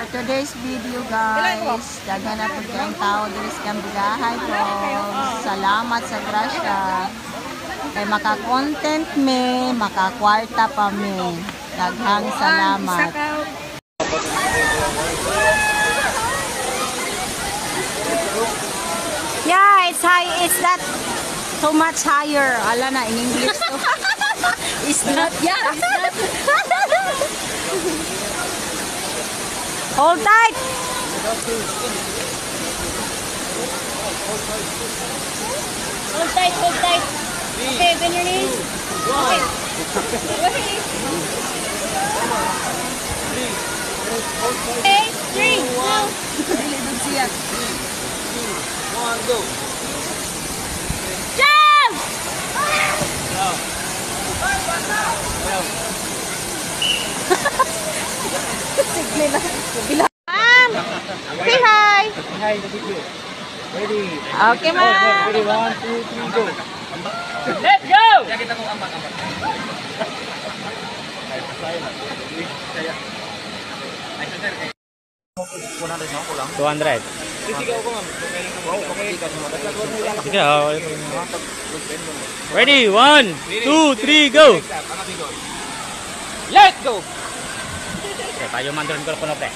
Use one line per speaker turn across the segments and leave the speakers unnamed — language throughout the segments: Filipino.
today's video guys, daghan na po kayong tao diri sa Kambigahay po. Salamat sa grasya. Kay maka-content me, maka-kwarta pa me. Daghang salamat. Yeah, it's high. It's not so much higher. Ala na in English to. It's not. Yeah, it's not. Hold tight.
Hold tight, hold tight. Okay, bend your knees. Okay. Okay, 3, 2.
Go.
Jump!
Say hi.
Hi, the video. Ready.
Okay, ma'am.
Ready, 1, 2, 3, go.
Let's go!
Kita ko ambak-ambak. 200. Sisigaw ko, ma'am. Sige, ready, 1, 2, 3, go. Let's go. Okay, tayo mandron ko na pre.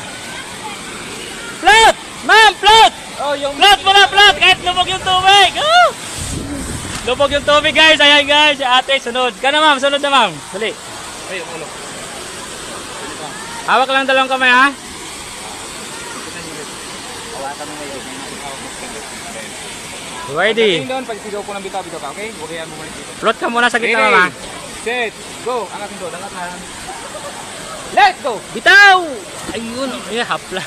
Float! Ma'am, float! Oh, yung float muna, float! Kahit lubog yung tubig! Oh! Lubog yung tubig, guys. Ayan, guys. Ate, sunod. Ka na, ma'am. Sunod na, ma'am. Dali. Ay, yung ulo. Hawak lang dalawang kamay, ha? Hawakan mo ngayon. Ready. Doon, pag sigaw ko ng bitaw-bitaw ka, okay? Bukayan mo muna dito. Float ka muna sa gitna, mama. Set, go. Angat yung doon. Angat na. Let's go! Bitaw! Ayun. Ay, hapla.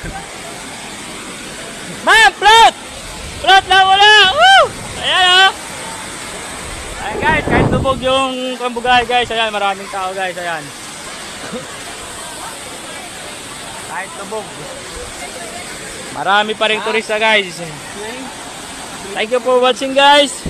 Ma'am, float! Float lang wala! Woo! Ayan, oh! Ayan, guys. Kahit lubog yung Kambigahay, guys. Ayan, maraming tao, guys. Ayan. Kahit lubog. Marami pa rin turista, guys. Thank you for watching, guys.